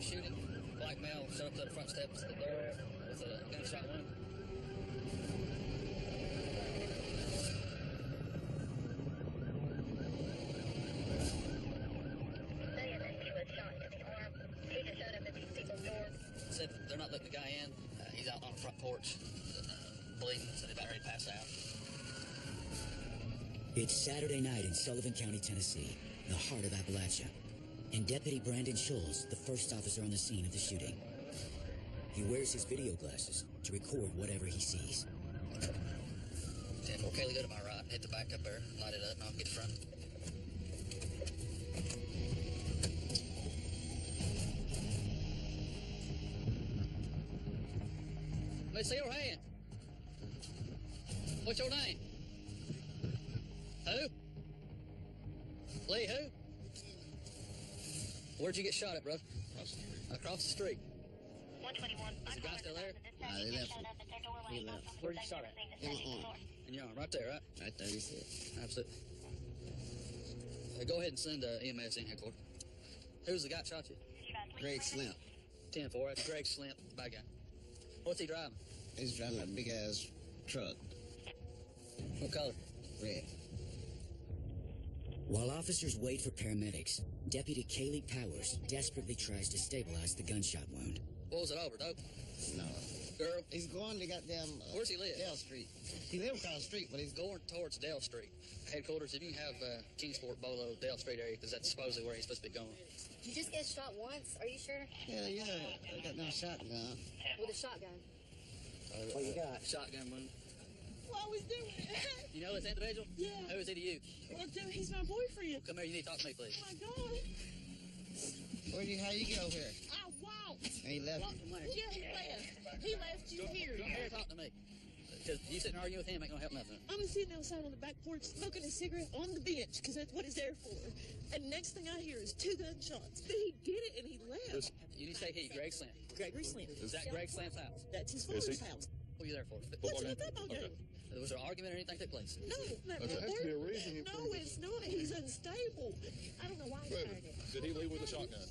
shooting. Black male showed up to the front steps of the door with a gunshot wound. He just showed up at these people's doors. Said they're not letting the guy in. He's out on the front porch, bleeding, so they're about ready to pass out. It's Saturday night in Sullivan County, Tennessee, the heart of Appalachia. And Deputy Brandon Schulz, the first officer on the scene of the shooting. He wears his video glasses to record whatever he sees. 10-4, Kaylee, go to my right. Hit the back up there. Light it up, and I'll get the front. Let me see your hand. What's your name? Who? Lee, who? Where'd you get shot at, bro? Across the street. 121. Is the guy still there? Nah, they left. He left. Where'd you shot at? In my arm. In your arm, right there, right? Right there, he said. Absolutely. Go ahead and send EMS in here, Corey. Who's the guy that shot you? Greg Slimp. 10-4, that's Greg Slimp, bad guy. What's he driving? He's driving a big-ass truck. What color? Red. While officers wait for paramedics, Deputy Kaylee Powers desperately tries to stabilize the gunshot wound. What was it over, dope? No. Girl? He's going to goddamn... Where's he live? Dale Street. He lives across the street, but he's going towards Dale Street. Headquarters, if you have Kingsport, Bolo, Dale Street area, because that's supposedly where he's supposed to be going. Did you just get shot once? Are you sure? Yeah. I got no shotgun. With a shotgun? What you got? Shotgun wound. What was doing it? You know this individual? Yeah. Who is he to you? Well, dude, he's my boyfriend. Come here, you need to talk to me, please. Oh, my God. How you get over here? I walked. And he left. Yeah, he left. He left you here. Come here, talk to me. Because you sitting arguing with him ain't gonna help nothing. I'm sitting outside on the back porch smoking a cigarette on the bench because that's what it's there for. And next thing I hear is 2 gunshots. But he did it and he left. You need to say he, Greg Slim. Gregory Slim. Is that Greg Slim's house? That's his father's house. What are you there for? What's the football game? Was there an argument or anything took place? No, there has to be a reason. No, it's not. He's unstable. I don't know why he fired it. Did he leave with a shotgun?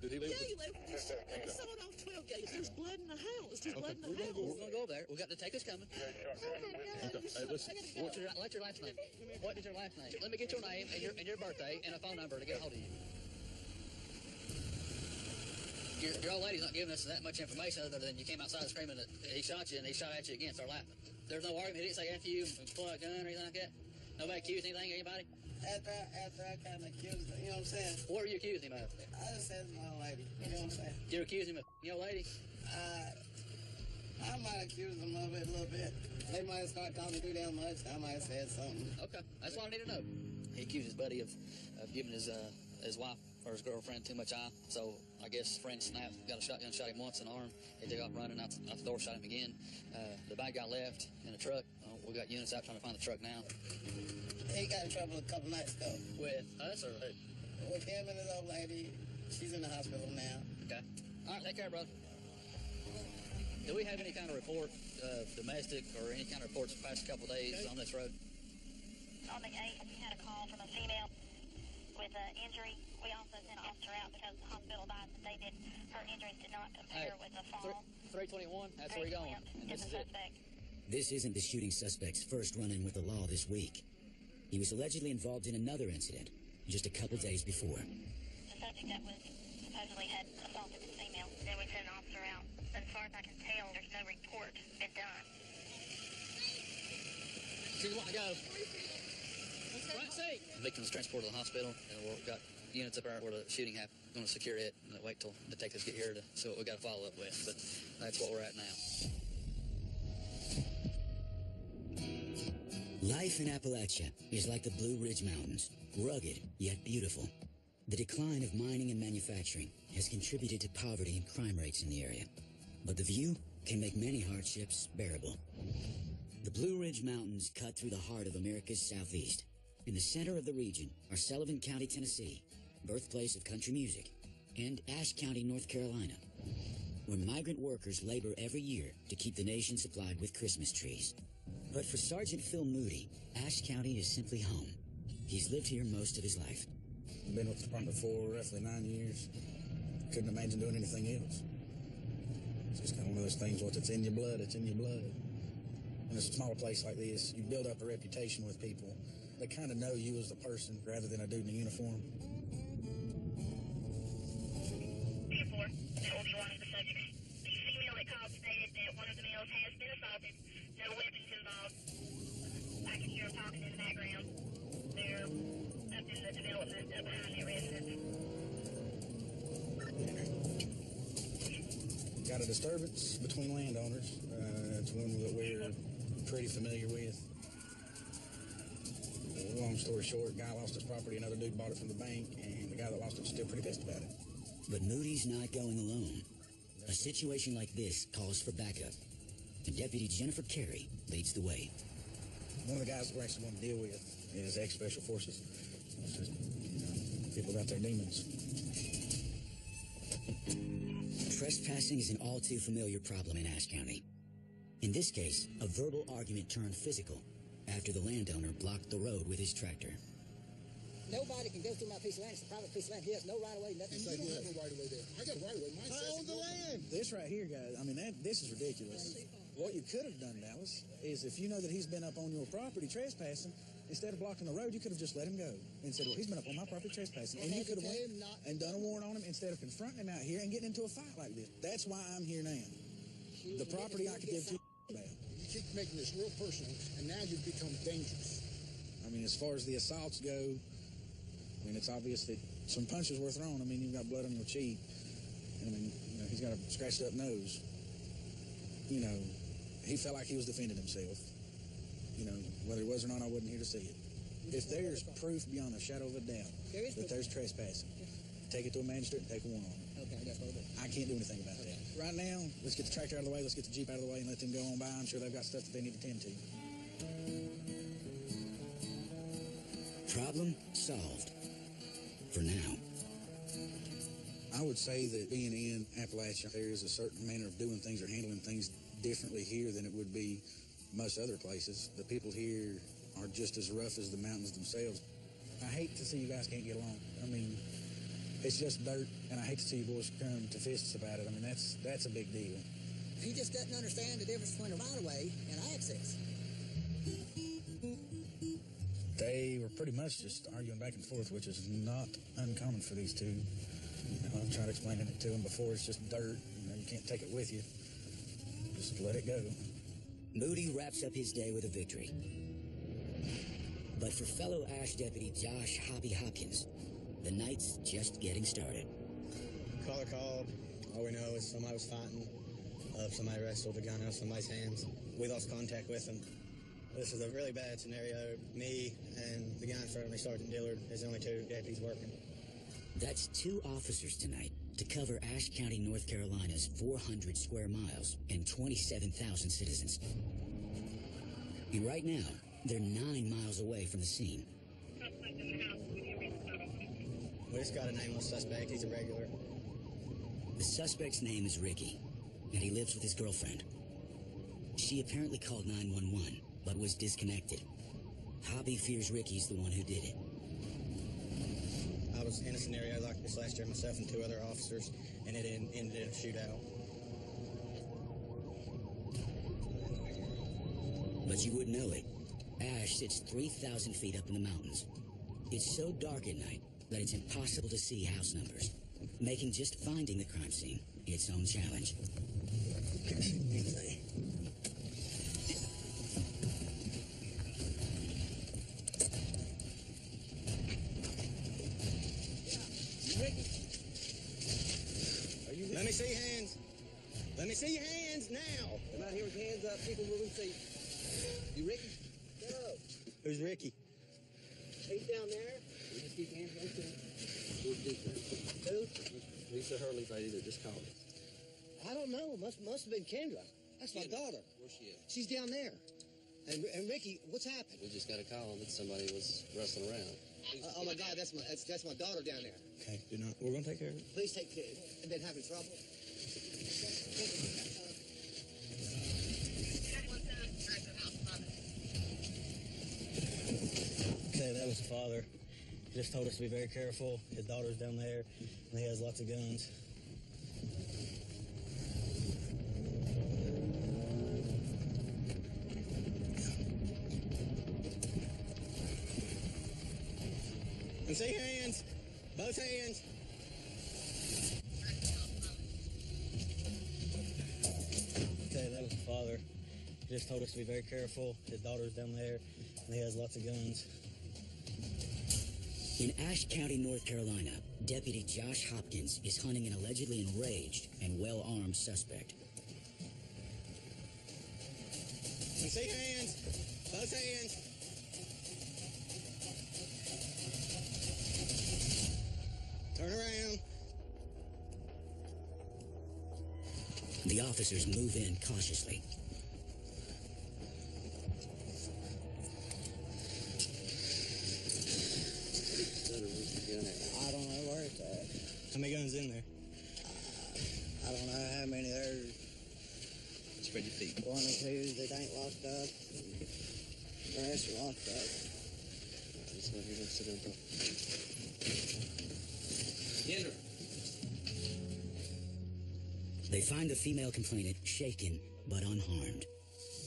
Did he leave? Yeah, he left with a shotgun. He sawed off 12 gauge. There's blood in the house. There's blood in the house. We're gonna go there. We got the detectives coming. Hey, listen. What's your last name? What is your last name? Let me get your name and your birthday and a phone number to get a hold of you. Your old lady's not giving us that much information other than you came outside screaming that he shot you and he shot at you again, start laughing. There's no argument. He didn't say after you pull out a gun or anything like that? Nobody accused anything, anybody? After I kind of accused him, you know what I'm saying? What were you accusing him of? I just said my old lady, you know what I'm saying? You were accusing him of your old lady? I might accuse them of it a little bit. They might start talking too damn much. I might have said something. Okay, that's what I need to know. He accused his buddy of giving his wife or his girlfriend too much eye. So I guess friend snapped, got a shotgun, shot him once in the arm. He took off running out the door, shot him again. The bad guy left in a truck. We got units out trying to find the truck now. He got in trouble a couple nights ago. With us or who? With him and his old lady. She's in the hospital now. Okay. All right, take care, brother. Do we have any kind of report, domestic or any kind of reports the past couple of days on this road? On the 8th, we had a call from a female with an injury. We also sent an officer out because the hospital advised that her injuries did not compare with a fall. 321, that's where you're going. And this is the suspect. This isn't the shooting suspect's first run-in with the law this week. He was allegedly involved in another incident just a couple days before. The subject that was supposedly had assaulted the female. Then we sent an officer out. As far as I can tell, there's no report been done. So you want to go? Front seat. The victim's transported to the hospital, and we've got units up there where the shooting happened. We're going to secure it and wait till detectives get here to see what we got to follow up with. But that's what we're at now. Life in Appalachia is like the Blue Ridge Mountains, rugged yet beautiful. The decline of mining and manufacturing has contributed to poverty and crime rates in the area. But the view can make many hardships bearable. The Blue Ridge Mountains cut through the heart of America's southeast. In the center of the region are Sullivan County, Tennessee, birthplace of country music, and Ashe County, North Carolina, where migrant workers labor every year to keep the nation supplied with Christmas trees. But for Sergeant Phil Moody, Ashe County is simply home. He's lived here most of his life. Been with the department for roughly 9 years. couldn't imagine doing anything else. It's just kind of one of those things, once it's in your blood, it's in your blood. In a smaller place like this, you build up a reputation with people. They kind of know you as the person rather than a dude in a uniform. That will be one of the subjects. The female that called stated that one of the males has been assaulted. No weapons involved. I can hear them talking in the background. They're up in the development up behind their residence. Got a disturbance between landowners. It's one that we're pretty familiar with. Long story short, guy lost his property, another dude bought it from the bank, and the guy that lost it was still pretty pissed about it. But Moody's not going alone. A situation like this calls for backup. And Deputy Jennifer Carey leads the way. One of the guys that we're actually going to deal with is ex-Special Forces. It's just, people got their demons. Trespassing is an all too familiar problem in Ashe County. In this case, a verbal argument turned physical after the landowner blocked the road with his tractor. Nobody can go through my piece of land. It's a private piece of land. He has no right of way, nothing. You don't have no right of way there. I got a right of way. I own the land. This right here, guys, I mean, this is ridiculous. What you could have done, Dallas, is if you know that he's been up on your property trespassing, instead of blocking the road, you could have just let him go and said, well, he's been up on my property trespassing. And you could have went and done a warrant on him instead of confronting him out here and getting into a fight like this. That's why I'm here now. The property I could give to you about. You keep making this real personal, and now you've become dangerous. I mean, as far as the assaults go, I mean, it's obvious that some punches were thrown. I mean, you've got blood on your cheek. I mean, he's got a scratched up nose. He felt like he was defending himself. Whether he was or not, I wasn't here to see it. If there's proof beyond a shadow of a doubt that there's trespassing, take it to a magistrate and take a warrant on it. Okay, that's what I'll do. I can't do anything about that. Right now, let's get the tractor out of the way, let's get the Jeep out of the way, and let them go on by. I'm sure they've got stuff that they need to tend to. Problem solved. For now. I would say that being in Appalachia, there is a certain manner of doing things or handling things differently here than it would be most other places. The people here are just as rough as the mountains themselves. I hate to see you guys can't get along. I mean, it's just dirt, and I hate to see you boys come to fists about it. I mean, that's a big deal. He just doesn't understand the difference between a right-of-way and access. They were pretty much just arguing back and forth, which is not uncommon for these two. I've tried explaining it to them before. It's just dirt. You can't take it with you. Just let it go. Moody wraps up his day with a victory. But for fellow Ashe deputy Josh Hobby Hopkins, the night's just getting started. Caller called. All we know is somebody was fighting. Somebody wrestled a gun out of somebody's hands. We lost contact with them. This is a really bad scenario. Me and the guy in front of me, Sergeant Dillard, is the only two deputies working. That's 2 officers tonight to cover Ashe County, North Carolina's 400 square miles and 27,000 citizens. And right now, they're 9 miles away from the scene. We just got a nameless suspect. He's a regular. The suspect's name is Ricky, and he lives with his girlfriend. She apparently called 911, but was disconnected. Hobby fears Ricky's the one who did it. I was in a scenario like this last year, myself and 2 other officers, and it ended in a shootout. But you wouldn't know it. Ashe sits 3,000 feet up in the mountains. It's so dark at night that it's impossible to see house numbers, making just finding the crime scene its own challenge. Let me see your hands. Let me see your hands now. Come out here with your hands up. People moving feet. You Ricky? No. Who's Ricky? He's down there. You just keep your hands right there. Who? Lisa Hurley's lady that just called. I don't know. Must have been Kendra. That's my daughter. Where's she at? She's down there. And Ricky, what's happened? We just got a call that somebody was wrestling around. Oh my God, that's my daughter down there. Okay, do not. We're gonna take care of it. Please take care. I've been having trouble. Okay, that was the father. He just told us to be very careful. His daughter's down there, and he has lots of guns. And see hands. Both hands. Okay, that was the father. He just told us to be very careful. His daughter's down there, and he has lots of guns. In Ashe County, North Carolina, Deputy Josh Hopkins is hunting an allegedly enraged and well-armed suspect. And see hands. Both hands. Turn around. The officers move in cautiously. I don't know where it's at. How many guns in there? I don't know how many there. Spread your feet. 1 or 2 that ain't locked up. The rest are locked up. Let's go here and sit down. They find the female complainant shaken but unharmed.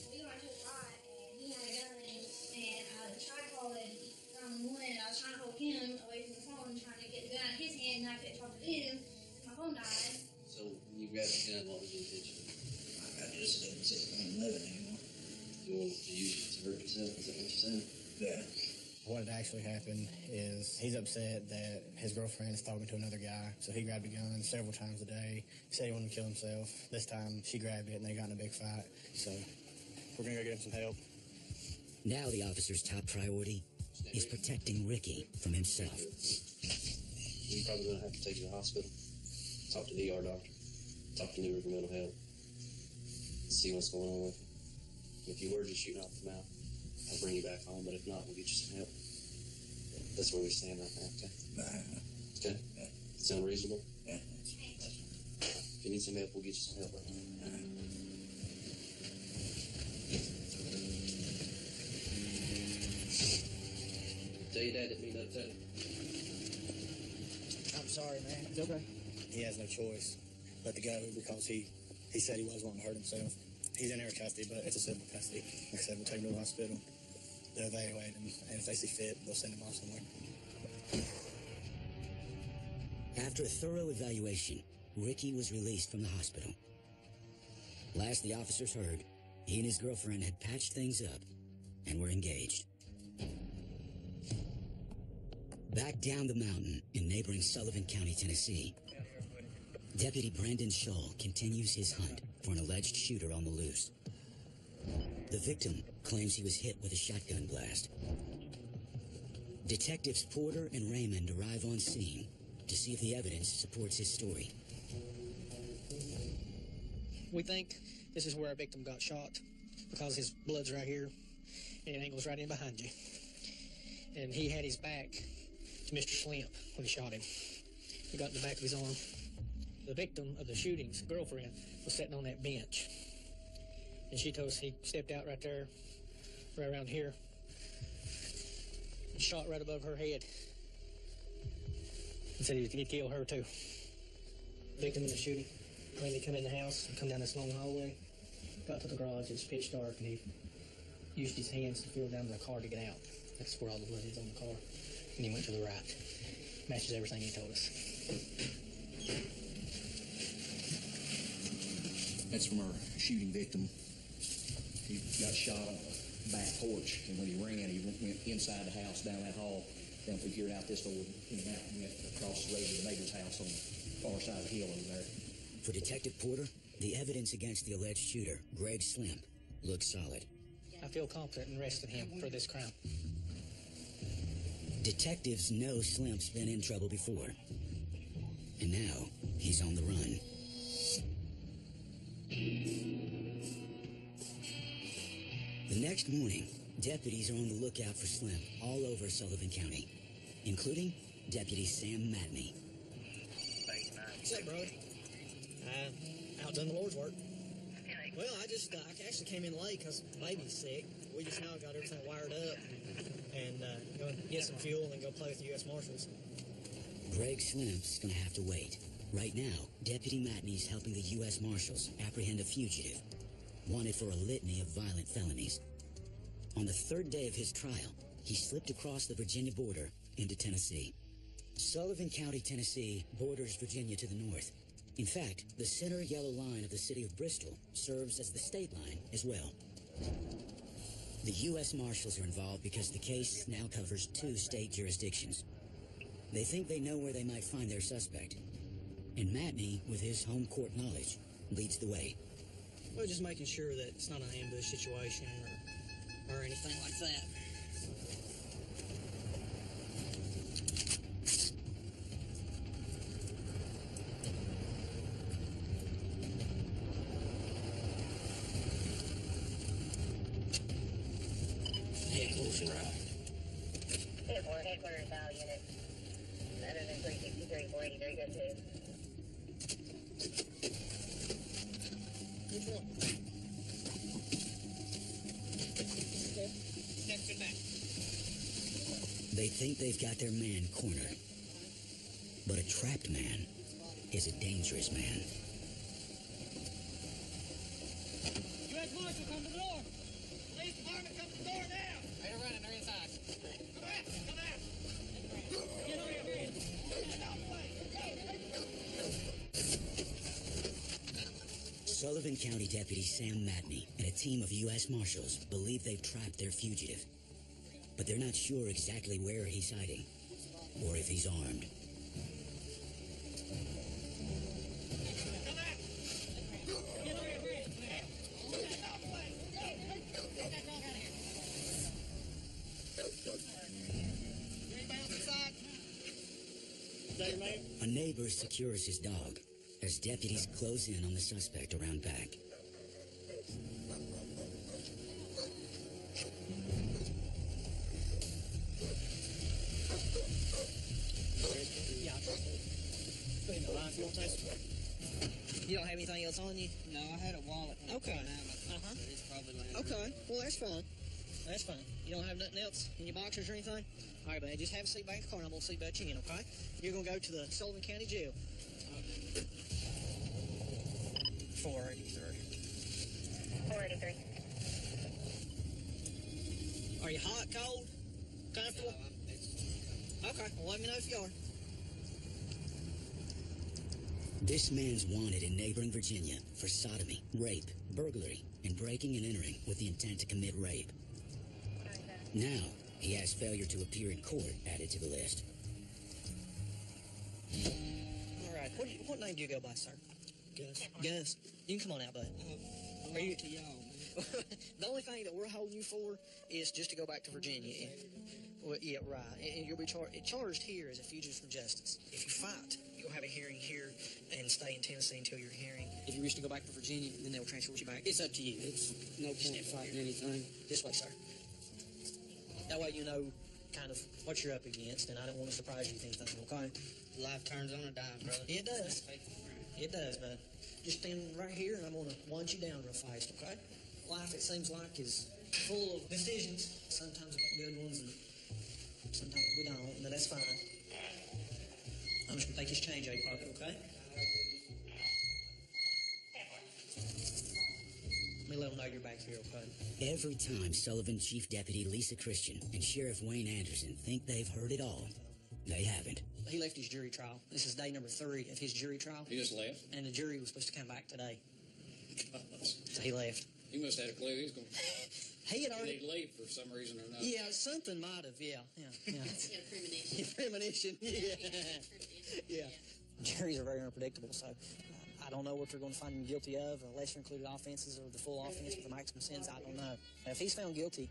We went to the spot and he had a gun and I tried calling 911. I was trying to hold him away from the phone, trying to get the gun out of his hand, and I couldn't talk to him because my phone died. So when you grabbed the gun, what was your intention? I just didn't say I'm living anymore. You wanted to use it to hurt yourself? Is that what you're saying? Yeah. What had actually happened is he's upset that his girlfriend is talking to another guy, so he grabbed a gun several times a day. He said he wanted to kill himself. This time, she grabbed it, and they got in a big fight. So we're going to go get him some help. Now the officer's top priority is protecting Ricky from himself. You're probably going to have to take you to the hospital, talk to the ER doctor, talk to New River Mental Health, see what's going on with you. If you were just shooting off the mouth, I'll bring you back home, but if not, we'll get you some help. That's where we stand right now, okay? Okay? Yeah. Sound reasonable? Yeah. If you need some help, we'll get you some help right now. Tell your dad didn't mean that, tell him. I'm sorry, man. It's okay. He has no choice but to go because he said he was wanting to hurt himself. He's in air custody, but it's a civil custody. Like I said, we'll take him to the hospital. They'll evaluate him, and if they see fit, they'll send him off somewhere. After a thorough evaluation, Ricky was released from the hospital. Last the officers heard, he and his girlfriend had patched things up and were engaged. Back down the mountain in neighboring Sullivan County, Tennessee, Deputy Brandon Shull continues his hunt for an alleged shooter on the loose. The victim claims he was hit with a shotgun blast. Detectives Porter and Raymond arrive on scene to see if the evidence supports his story. We think this is where our victim got shot because his blood's right here and it angles right in behind you. And he had his back to Mr. Slimp when he shot him. He got in the back of his arm. The victim of the shooting's girlfriend was sitting on that bench. And she told us he stepped out right there, right around here, and shot right above her head. And said he'd kill her too. The victim of the shooting, when they come in the house, come down this long hallway, got to the garage, it's pitch dark, and he used his hands to feel down to the car to get out. That's where all the blood is on the car. And he went to the right. Matches everything he told us. That's from our shooting victim. He got shot on the back porch, and when he ran, he went inside the house, down that hall, down through here, out this door, in the mountain, went across the road to the neighbor's house on the far side of the hill over there. For Detective Porter, the evidence against the alleged shooter, Greg Slimp, looks solid. I feel confident in arresting him for this crime. Detectives know Slimp's been in trouble before. And now, he's on the run. The next morning, deputies are on the lookout for Slimp all over Sullivan County, including Deputy Sam Matney. What's up, bro? Out doing the Lord's work. Well, I actually came in late because baby's sick. We just now got everything wired up and go get some fuel and go play with the U.S. Marshals. Greg Slimp's gonna have to wait. Right now, Deputy Matney's helping the U.S. Marshals apprehend a fugitive, wanted for a litany of violent felonies. On the third day of his trial, he slipped across the Virginia border into Tennessee. Sullivan County, Tennessee borders Virginia to the north. In fact, the center yellow line of the city of Bristol serves as the state line as well. The U.S. Marshals are involved because the case now covers 2 state jurisdictions. They think they know where they might find their suspect. And Matney, with his home court knowledge, leads the way. We're just making sure that it's not an ambush situation or anything like that. Headquarters now, unit. Other than 363, 483, good too. Which one? Okay. Next to back. They think they've got their man cornered. But a trapped man is a dangerous man. U.S. Marshal, come to the door. Police department, come to the door now. They're running, they're inside. Come out, come out. Get over here. Sullivan County Deputy Sam Matney and a team of U.S. Marshals believe they've trapped their fugitive. But they're not sure exactly where he's hiding or if he's armed. A neighbor secures his dog as deputies close in on the suspect around back. Yeah, I'll trust it. Put in the line if you want to. You don't have anything else on you? No, I had a wallet. Okay. But it's probably laying Okay. Well, that's fine. That's fine. You don't have nothing else in your boxers or anything? All right, man. Just have a seat back in the car, and I'm going to seatbelt you in, okay? You're going to go to the Sullivan County Jail. 483. 483. Are you hot, cold, comfortable? Okay. Well, let me know if you are. This man's wanted in neighboring Virginia for sodomy, rape, burglary, and breaking and entering with the intent to commit rape. Now, he has failure to appear in court added to the list. All right. What name do you go by, sir? Gus. Gus. You can come on out, bud. Are you to y'all? The only thing that we're holding you for is just to go back to Virginia. Well, yeah, right. And you'll be charged here as a fugitive from justice. If you fight, you'll have a hearing here and stay in Tennessee until your hearing. If you wish to go back to Virginia, then they'll transfer you back. It's up to you. It's no point fighting anything. This way, sir. That way you know kind of what you're up against, and I don't want to surprise you with anything, okay? Life turns on a dime, brother. It does. It does, bud. Just stand right here, and I'm going to lunge you down real fast, okay? Life, it seems like, is full of decisions. Sometimes we make good ones, and sometimes we don't, but that's fine. I'm just going to take this change out of your pocket, okay? Let me let them know you're back here, okay? Every time Sullivan Chief Deputy Lisa Christian and Sheriff Wayne Anderson think they've heard it all, they haven't. He left his jury trial. This is day number 3 of his jury trial. He just left? And the jury was supposed to come back today. So he left. He must have had a clue he was going to... He had already... He'd leave for some reason or another. Yeah, something might have, yeah. Premonition, yeah. Yeah. Juries are very unpredictable, so I don't know what they're going to find him guilty of, lesser included offenses or the full offense with the maximum sentence. I don't know. If he's found guilty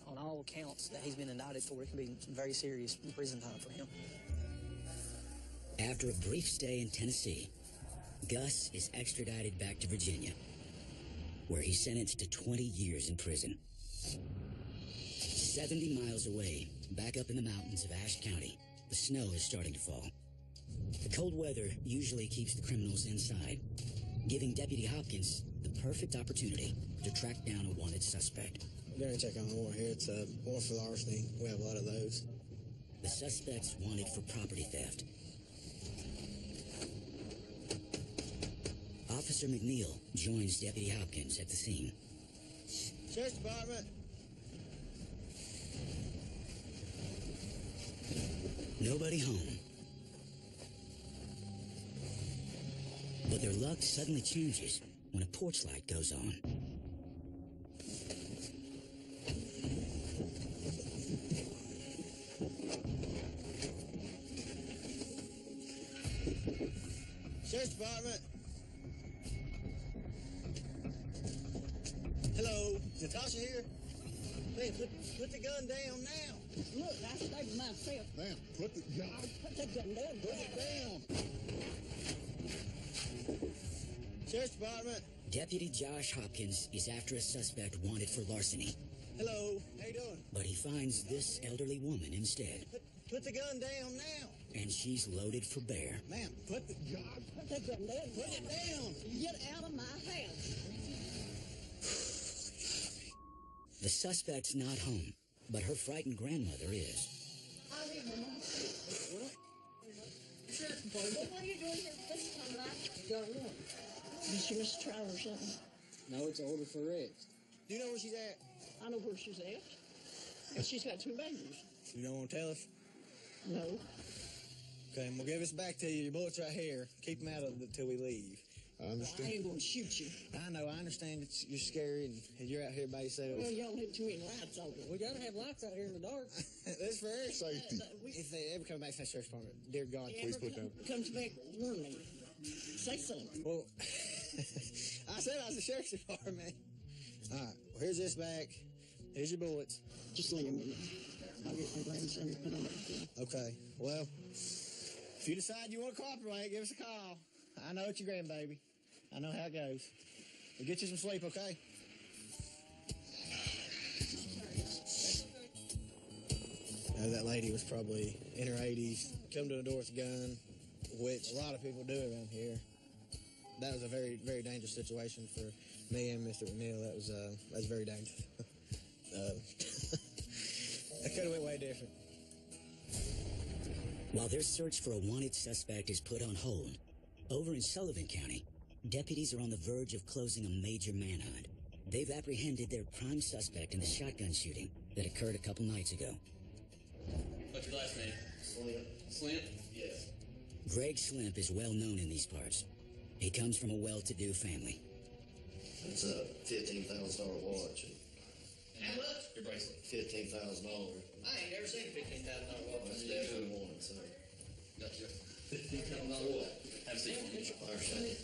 on all accounts that he's been indicted for, it can be some very serious prison time for him. After a brief stay in Tennessee, Gus is extradited back to Virginia, where he's sentenced to 20 years in prison. 70 miles away, back up in the mountains of Ashe County, the snow is starting to fall. The cold weather usually keeps the criminals inside, giving Deputy Hopkins the perfect opportunity to track down a wanted suspect. We're going to check on the warrant here. It's a warrant for larceny. We have a lot of those. The suspect's wanted for property theft. Officer McNeil joins Deputy Hopkins at the scene. Sheriff's Department. Nobody home. But their luck suddenly changes when a porch light goes on. Sheriff's Department. Hello, Natasha here. Man, put the gun down now. Look, I saved myself. Man, put the gun down. Put it down. Sheriff's Department. Deputy Josh Hopkins is after a suspect wanted for larceny. Hello, how you doing? But he finds this elderly woman instead. Put the gun down now. And she's loaded for bear. Man, put the gun down. Put it down. Get out of my house. The suspect's not home, but her frightened grandmother is. I live in my house. What? What are you doing here this time, Mike? Don't know. Did she miss a trial or something? No, it's an order for arrest. Do you know where she's at? I know where she's at. And she's got 2 babies. You don't want to tell us? No. Okay, we'll give this back to you. Your bullets right here. Keep them out of it till we leave. I understand. I ain't gonna shoot you. I know, I understand that you're scary and you're out here by yourself. Well, y'all have too many lights on. We gotta have lights out here in the dark. That's for our safety. If they ever come back to that sheriff's department, dear God, please put them. Comes back, warn me. Say something. Well, I said I was the sheriff's department. All right, well, here's this back. Here's your bullets. Just leave them in there. I'll get my grandson to put them up again. Okay, well, if you decide you want to cooperate, give us a call. I know it's your grandbaby. I know how it goes. We'll get you some sleep, okay? That lady was probably in her 80s, come to the door with a gun, which a lot of people do around here. That was a very, very dangerous situation for me and Mr. McNeil. That was very dangerous. That could have went way different. While their search for a wanted suspect is put on hold, over in Sullivan County, deputies are on the verge of closing a major manhunt. They've apprehended their prime suspect in the shotgun shooting that occurred a couple nights ago. What's your last name? Slim. Slim? Yes. Greg Slimp is well known in these parts. He comes from a well-to-do family. It's a $15,000 watch. How much? Your bracelet. $15,000. I ain't never seen a $15,000 watch. That's definitely one, so. Gotcha. $15,000 what? Have a seat. Understand.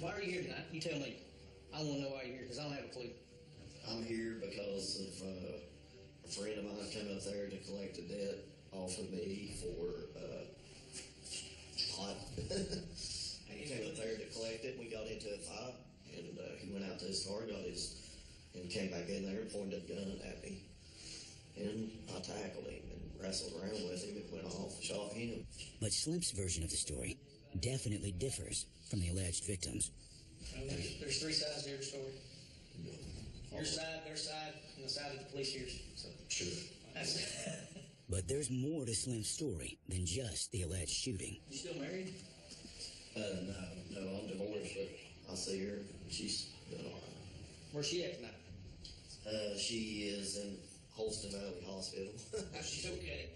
Why are you here tonight? You tell me. I want to know why you're here, because I don't have a clue. I'm here because of a friend of mine came up there to collect a debt off of me for pot. He came up there to collect it. We got into a fight, and he went out to his car, and came back in there and pointed a gun at me. And I tackled him and wrestled around with him. It went off, shot him. But Slimp's version of the story definitely differs from the alleged victims. There's 3 sides to every story. Your side, their side, and the side that the police hears. So. Sure. But there's more to Slim's story than just the alleged shooting. You still married? No, I'm divorced, but I see her, and she's doing all right. Where's she at tonight? She is in Holston Valley Hospital. She's okay.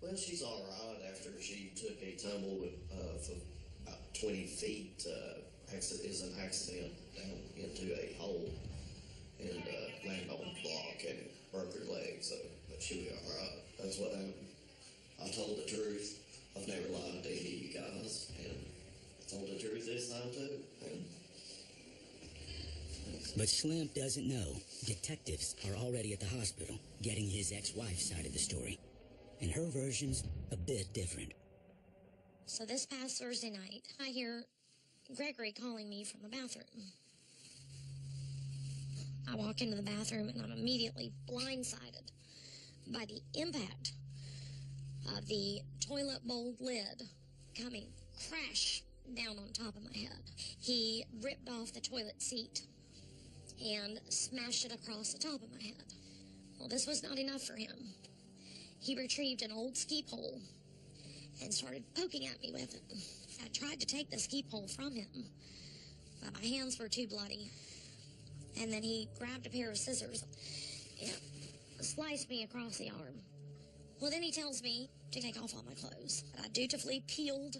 Well, she's all right after she took a tumble for about 20 feet. Is an accident down into a hole and landed on the block and broke her leg. So, but she'll be all right. That's what happened. I told the truth. I've never lied to any of you guys, and I told the truth this time too. And but Slim doesn't know detectives are already at the hospital getting his ex-wife's side of the story. And her version's a bit different. So this past Thursday night, I hear Gregory calling me from the bathroom. I walk into the bathroom and I'm immediately blindsided by the impact of the toilet bowl lid coming crash down on top of my head. He ripped off the toilet seat and smashed it across the top of my head. Well, this was not enough for him. He retrieved an old ski pole and started poking at me with it. I tried to take the ski pole from him, but my hands were too bloody. And then he grabbed a pair of scissors and sliced me across the arm. Well, then he tells me to take off all my clothes. But I dutifully peeled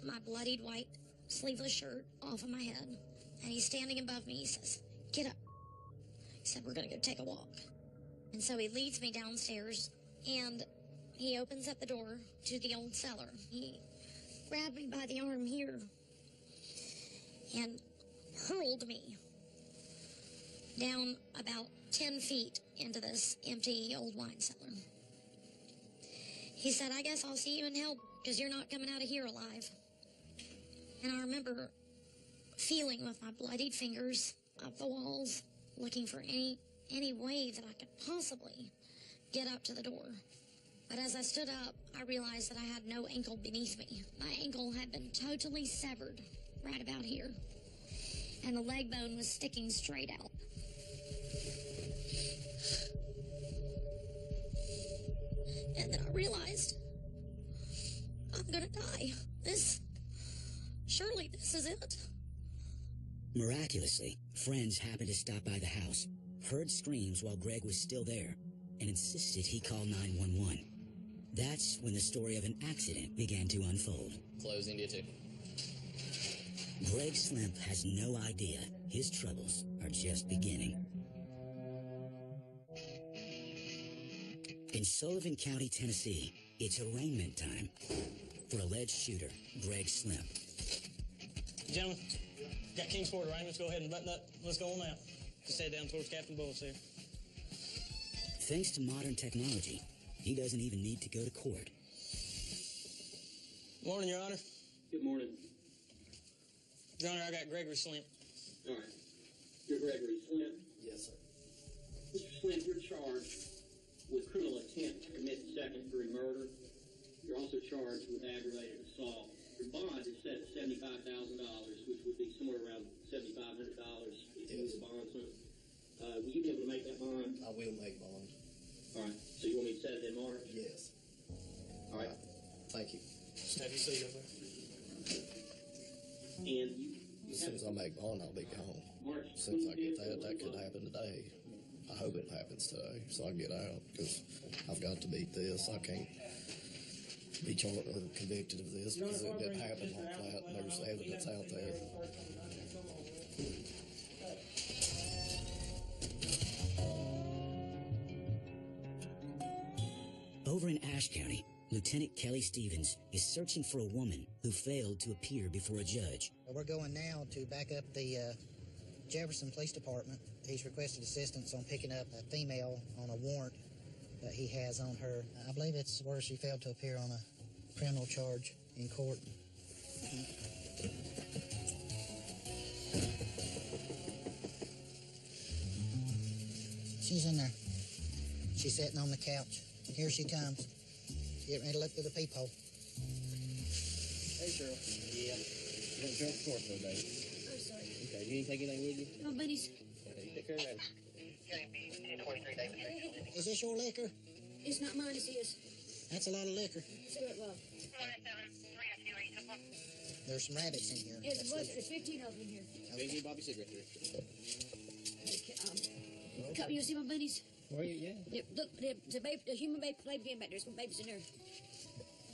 my bloodied white sleeveless shirt off of my head. And he's standing above me. He says, "Get up." He said, "We're going to go take a walk." And so he leads me downstairs, and he opens up the door to the old cellar. He grabbed me by the arm here and hurled me down about 10 feet into this empty old wine cellar. He said, "I guess I'll see you in hell because you're not coming out of here alive." And I remember feeling with my bloodied fingers up the walls, looking for any way that I could possibly get up to the door. But as I stood up, I realized that I had no ankle beneath me. My ankle had been totally severed right about here, and the leg bone was sticking straight out. And then I realized, I'm gonna die. Surely this is it. Miraculously, friends happened to stop by the house, heard screams while Greg was still there, and insisted he call 911. That's when the story of an accident began to unfold. Close India 2. Greg Slimp has no idea his troubles are just beginning. In Sullivan County, Tennessee, it's arraignment time for alleged shooter Greg Slimp. Gentlemen, got Kingsport arraignments. Go ahead and button up. Let's go on out. Just head down towards Captain Bullis here. Thanks to modern technology, he doesn't even need to go to court. Morning, Your Honor. Good morning. Your Honor, I got Gregory Slimp. All right. You're Gregory Slimp? Yes, sir. Mr. Slimp, you're charged with criminal attempt to commit second-degree murder. You're also charged with aggravated assault. Your bond is set at $75,000, which would be somewhere around $7,500 if you was a bondsman. Will you be able to make that bond? I will make bond. All right. So you want me to set it in March? Yes. All right. Thank you. Just have your seat over there. And As soon as I make bond, I'll be gone. March. As soon as I get that could happen today. I hope it happens today, so I can get out, because I've got to beat this. I can't be charged or convicted of this because it didn't happen like that. There's evidence out there. Over in Ashe County, Lieutenant Kelly Stevens is searching for a woman who failed to appear before a judge. We're going now to back up the Jefferson Police Department. He's requested assistance on picking up a female on a warrant that he has on her. I believe it's where she failed to appear on a criminal charge in court. She's in there. She's sitting on the couch. Here she comes. Get ready to look through the peephole. Hey, Cheryl. Yeah. You're going to show up for court today. I'm sorry. Okay, you need to take anything with you? My buddies. Okay, you take care of that. Is this your liquor? It's not mine, it's his. That's a lot of liquor. Cigarette love. There's some rabbits in here. There's 15 of them in here. Okay, give Bobby a cigarette there. Come, you see my bunnies? Where are you? Yeah. Look, the human baby game back there. There's some babies in there.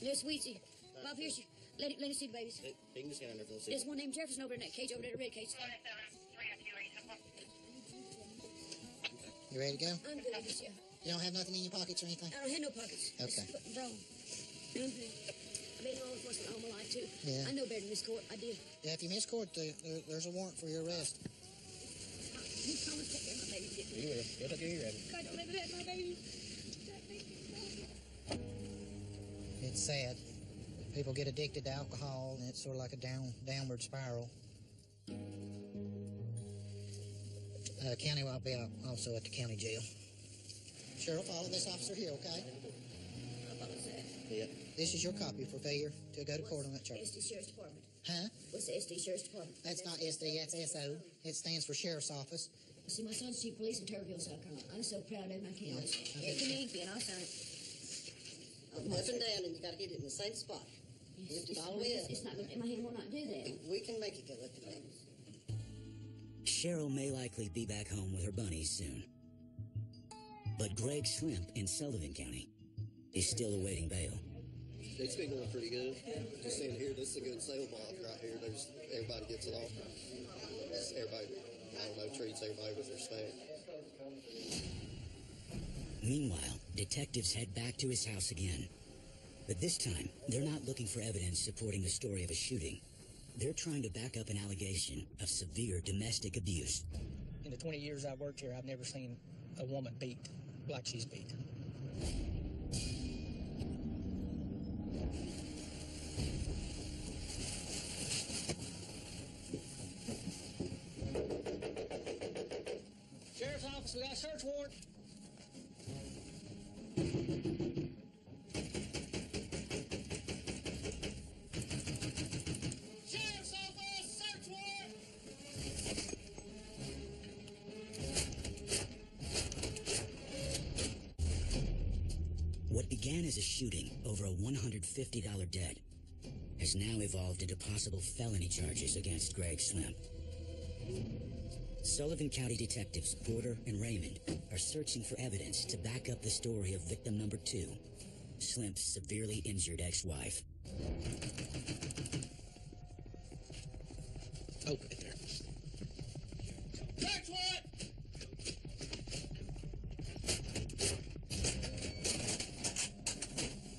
There's Sweetie. Bob, here's you. Let us see the babies. He can just get in there for the There's one named Jefferson over in that cage over there, the red cage. You ready to go? I'm good, yeah. You don't have nothing in your pockets or anything? I don't have no pockets. Okay. Just put them down. I've been law enforcement all my life, too. Yeah. I know better than this court. I did. Yeah, if you miss court, there's a warrant for your arrest. You promised to take care of my baby, didn't You will. You'll take care of your rabbit. God, don't let me hurt my baby. It's sad. People get addicted to alcohol, and it's sort of like a downward spiral. County will be also at the county jail. Sheriff, follow this officer here, okay? Yeah. This is your copy for failure to go to court on that charge. SD Sheriff's Department. Huh? What's the SD Sheriff's Department? That's not SD, that's SO. It stands for Sheriff's Office. See, my son's chief of police in Turtle Hill, South Carolina. I'm so proud of him, I can't. It can make me, and I'll sign it. Up and down, and you got to get it in the same spot. Lift it all the way up. It's not going to, my hand will not do that. We can make it go lift it down. Cheryl may likely be back home with her bunnies soon. But Greg Slimp in Sullivan County is still awaiting bail. It's been going pretty good. Just seeing here, this is a good sale block right here. Everybody gets along. Everybody, I don't know, treats everybody with respect. Meanwhile, detectives head back to his house again. But this time, they're not looking for evidence supporting the story of a shooting. They're trying to back up an allegation of severe domestic abuse. In the 20 years I've worked here, I've never seen a woman beat like she's beat. Sheriff's office, we got a search warrant. Sheriff's office, search warrant. What began as a shooting over a $150 debt has now evolved into possible felony charges against Greg Slimp. Sullivan County detectives Porter and Raymond are searching for evidence to back up the story of victim number 2, Slimp's severely injured ex-wife. Open it there. Search warrant!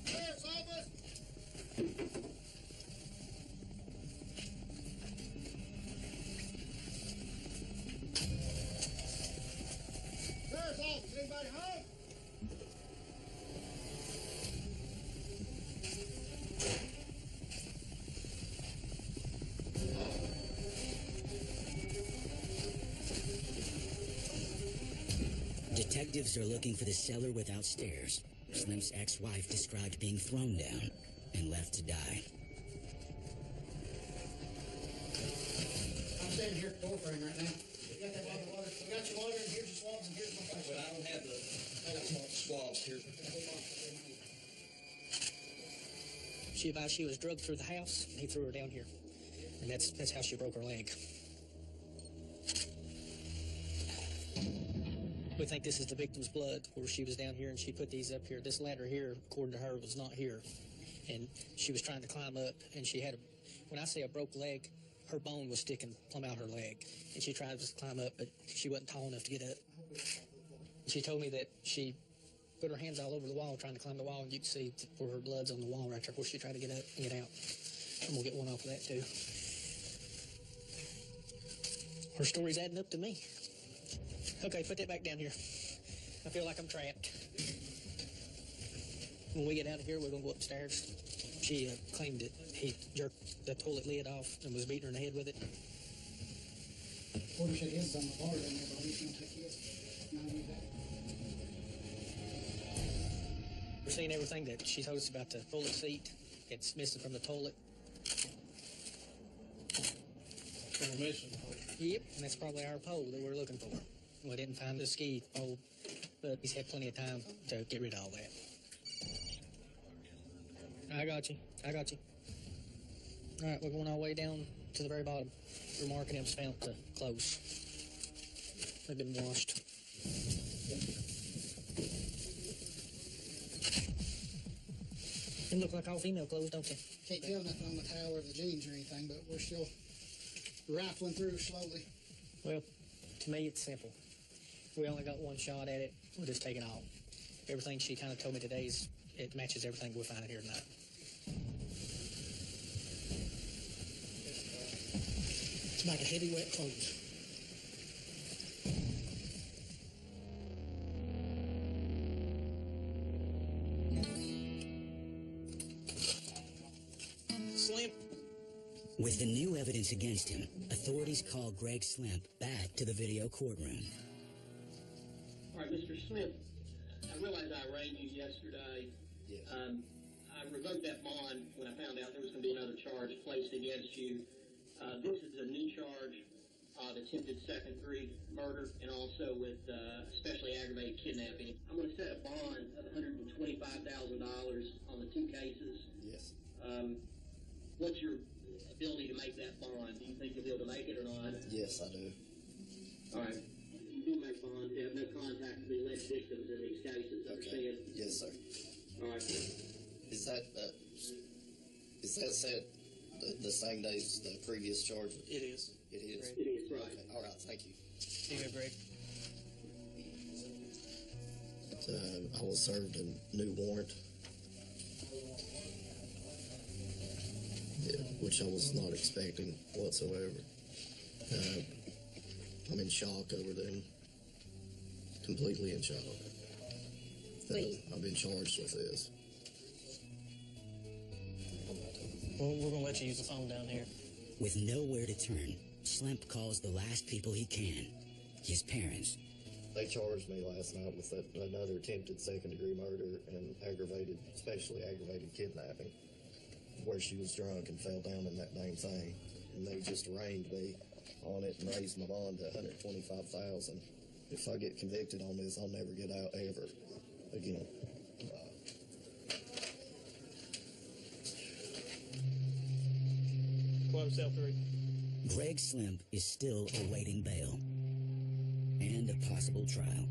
Sheriff's office! Sheriff's office, anybody home? Detectives are looking for the cellar without stairs. Slimp's ex-wife described being thrown down and left to die. I'm standing here at the door frame right now. We got that bottle of water. We got your water, and here's your swabs, and here's my face. But I don't have the swabs here. She advised she was drugged through the house, and he threw her down here. And that's how she broke her leg. We think this is the victim's blood, where she was down here and she put these up here. This ladder here, according to her, was not here. And she was trying to climb up, and she had when I say a broke leg, her bone was sticking plumb out her leg. And she tried to climb up, but she wasn't tall enough to get up. She told me that she put her hands all over the wall trying to climb the wall, and you can see where her blood's on the wall right there, where she tried to get up and get out. And we'll get one off of that, too. Her story's adding up to me. Okay, put that back down here. I feel like I'm trapped. When we get out of here, we're going to go upstairs. She claimed that he jerked the toilet lid off and was beating her in the head with it. Porter said his on the bar down there, but he's going to take his. We're seeing everything that she told us about the toilet seat. It's missing from the toilet. Yep, and that's probably our pole that we're looking for. We didn't find the ski pole, but he's had plenty of time to get rid of all that. I got you. All right, we're going all the way down to the very bottom. We're marking them spent to close. They've been washed. They look like all female clothes, don't they? Can't tell nothing on the towel or the jeans or anything, but we're still rifling through slowly. Well, to me, it's simple. We only got one shot at it. We'll just take it all. Everything she kind of told me today it matches everything we're finding here tonight. It's like a heavy, wet clothes. Slimp. With the new evidence against him, authorities call Greg Slimp back to the video courtroom. All right, Mr. Slimp, I realized I arraigned you yesterday. Yes. I revoked that bond when I found out there was going to be another charge placed against you. This is a new charge of attempted second-degree murder and also with especially aggravated kidnapping. I'm going to set a bond of $125,000 on the two cases. Yes. What's your ability to make that bond? Do you think you'll be able to make it or not? Yes, I do. All right. You do make bonds. You have no contact with the alleged victims in these cases. Okay. Understand? Yes, sir. All right. Is that set the same day as the previous charge? It is. It is? It is, right. Okay. All right, thank you. Here you go, Greg. I was served a new warrant, which I was not expecting whatsoever. I'm in shock over them. Completely in shock. I've been charged with this. Well, we're going to let you use the phone down here. With nowhere to turn, Slimp calls the last people he can, his parents. They charged me last night with another attempted second-degree murder and especially aggravated kidnapping, where she was drunk and fell down in that dang thing. And they just arraigned me on it and raised my bond to $125,000. If I get convicted on this, I'll never get out ever again. Close cell 3. Greg Slimp is still awaiting bail and a possible trial.